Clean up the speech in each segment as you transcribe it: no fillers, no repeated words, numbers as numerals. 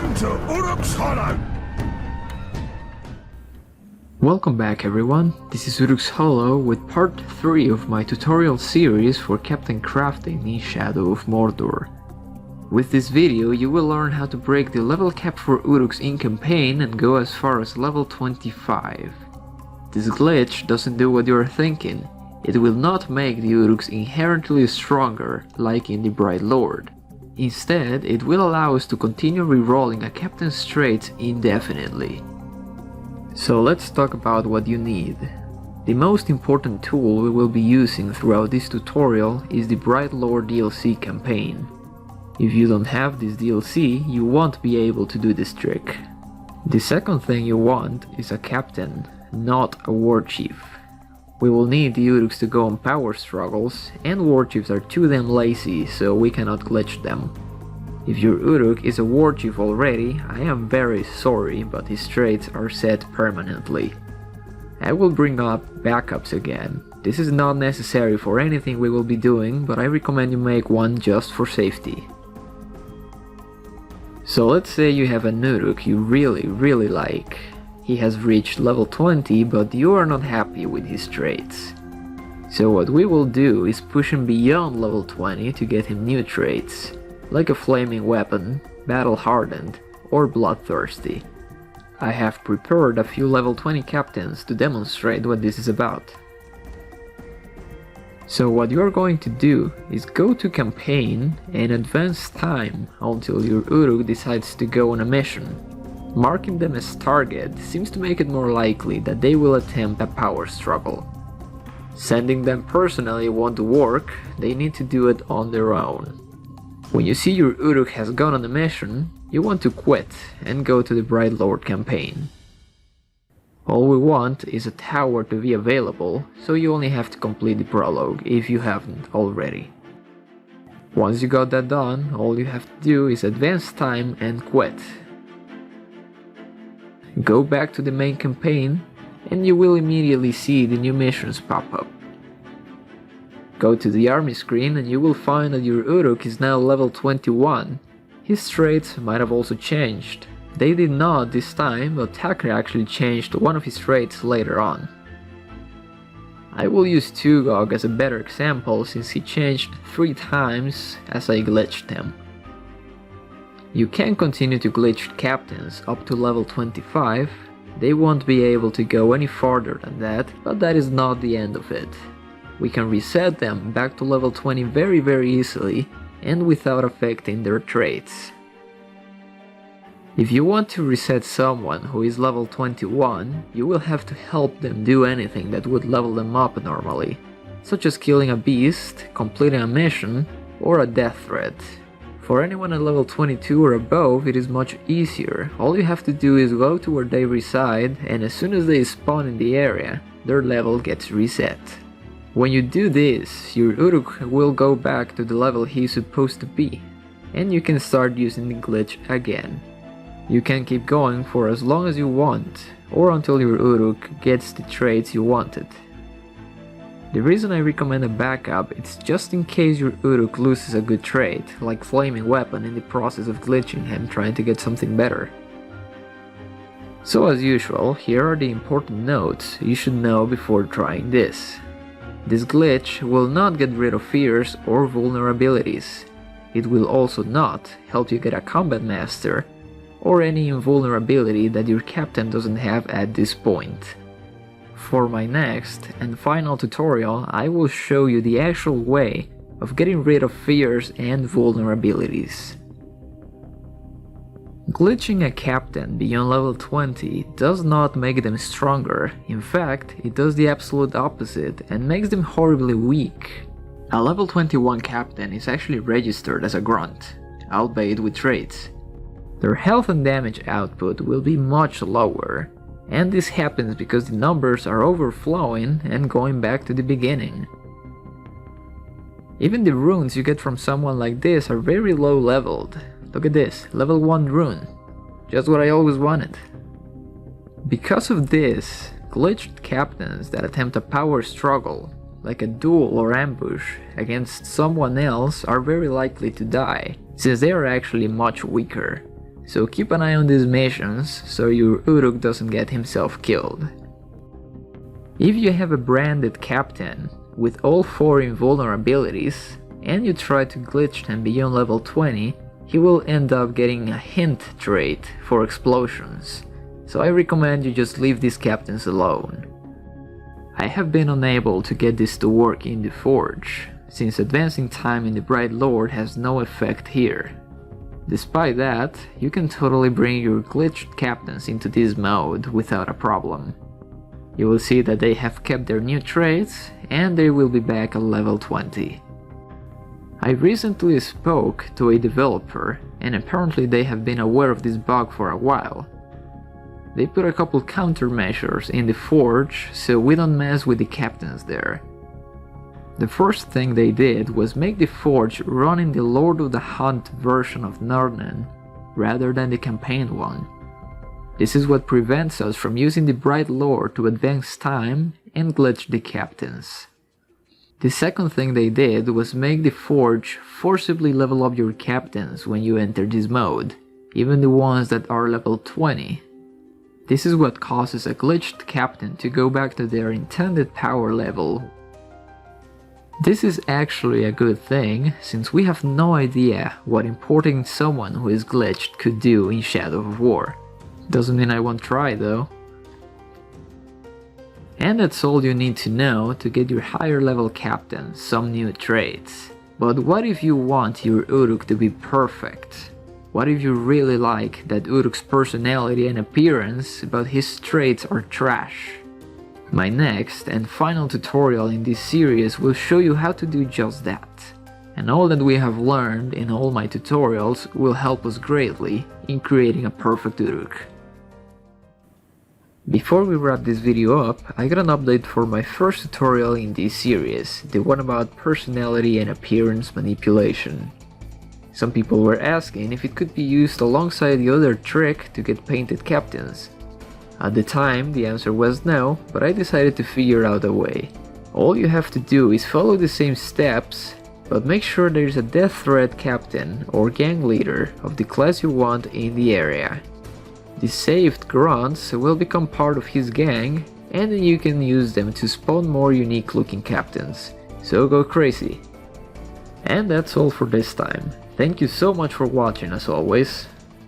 Welcome to Uruks Hollow! Welcome back everyone, this is Uruks Hollow with part 3 of my tutorial series for Captain Crafting in Shadow of Mordor. With this video you will learn how to break the level cap for Uruks in campaign and go as far as level 25. This glitch doesn't do what you're thinking, it will not make the Uruks inherently stronger like in the Bright Lord. Instead, it will allow us to continue rerolling a captain's traits indefinitely. So let's talk about what you need. The most important tool we will be using throughout this tutorial is the Bright Lord DLC campaign. If you don't have this DLC, you won't be able to do this trick. The second thing you want is a captain, not a war chief. We will need the Uruks to go on power struggles, and war chiefs are too damn lazy, so we cannot glitch them. If your Uruk is a war chief already, I am very sorry, but his traits are set permanently. I will bring up backups again. This is not necessary for anything we will be doing, but I recommend you make one just for safety. So let's say you have an Uruk you really like. He has reached level 20, but you are not happy with his traits. So what we will do is push him beyond level 20 to get him new traits, like a flaming weapon, battle hardened, or bloodthirsty. I have prepared a few level 20 captains to demonstrate what this is about. So what you are going to do is go to campaign and advance time until your Uruk decides to go on a mission. Marking them as target seems to make it more likely that they will attempt a power struggle. Sending them personally won't work, they need to do it on their own. When you see your Uruk has gone on a mission, you want to quit and go to the Bright Lord campaign. All we want is a tower to be available, so you only have to complete the prologue if you haven't already. Once you got that done, all you have to do is advance time and quit. Go back to the main campaign and you will immediately see the new missions pop up. Go to the army screen and you will find that your Uruk is now level 21. His traits might have also changed. They did not this time, but Tucker actually changed one of his traits later on. I will use Tugog as a better example since he changed 3 times as I glitched him. You can continue to glitch captains up to level 25, they won't be able to go any farther than that, but that is not the end of it. We can reset them back to level 20 very easily and without affecting their traits. If you want to reset someone who is level 21, you will have to help them do anything that would level them up normally, such as killing a beast, completing a mission, or a death threat. For anyone at level 22 or above, it is much easier. All you have to do is go to where they reside, and as soon as they spawn in the area, their level gets reset. When you do this, your Uruk will go back to the level he's supposed to be, and you can start using the glitch again. You can keep going for as long as you want, or until your Uruk gets the traits you wanted. The reason I recommend a backup is just in case your Uruk loses a good trait, like flaming weapon in the process of glitching him trying to get something better. So as usual, here are the important notes you should know before trying this. This glitch will not get rid of fears or vulnerabilities. It will also not help you get a combat master or any invulnerability that your captain doesn't have at this point. For my next and final tutorial, I will show you the actual way of getting rid of fears and vulnerabilities. Glitching a captain beyond level 20 does not make them stronger, in fact, it does the absolute opposite and makes them horribly weak. A level 21 captain is actually registered as a grunt, albeit with traits. Their health and damage output will be much lower, and this happens because the numbers are overflowing and going back to the beginning. Even the runes you get from someone like this are very low leveled. Look at this, level 1 rune. Just what I always wanted. Because of this, glitched captains that attempt a power struggle, like a duel or ambush, against someone else are very likely to die, since they are actually much weaker. So keep an eye on these missions so your Uruk doesn't get himself killed. If you have a branded captain with all 4 invulnerabilities and you try to glitch him beyond level 20, he will end up getting a hint trait for explosions, so I recommend you just leave these captains alone. I have been unable to get this to work in the Forge, since advancing time in the Bright Lord has no effect here. Despite that, you can totally bring your glitched captains into this mode without a problem. You will see that they have kept their new traits and they will be back at level 20. I recently spoke to a developer and apparently they have been aware of this bug for a while. They put a couple countermeasures in the Forge so we don't mess with the captains there. The first thing they did was make the Forge run in the Lord of the Hunt version of Nurnen rather than the campaign one. This is what prevents us from using the Bright Lord to advance time and glitch the captains. The second thing they did was make the Forge forcibly level up your captains when you enter this mode, even the ones that are level 20. This is what causes a glitched captain to go back to their intended power level. This is actually a good thing, since we have no idea what importing someone who is glitched could do in Shadow of War. Doesn't mean I won't try though. And that's all you need to know to get your higher level captain some new traits. But what if you want your Uruk to be perfect? What if you really like that Uruk's personality and appearance, but his traits are trash? My next and final tutorial in this series will show you how to do just that. And all that we have learned in all my tutorials will help us greatly in creating a perfect Uruk. Before we wrap this video up, I got an update for my first tutorial in this series, the one about personality and appearance manipulation. Some people were asking if it could be used alongside the other trick to get painted captains. At the time, the answer was no, but I decided to figure out a way. All you have to do is follow the same steps, but make sure there is a death threat captain or gang leader of the class you want in the area. The saved grunts will become part of his gang, and then you can use them to spawn more unique looking captains, so go crazy. And that's all for this time. Thank you so much for watching as always.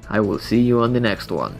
I will see you on the next one.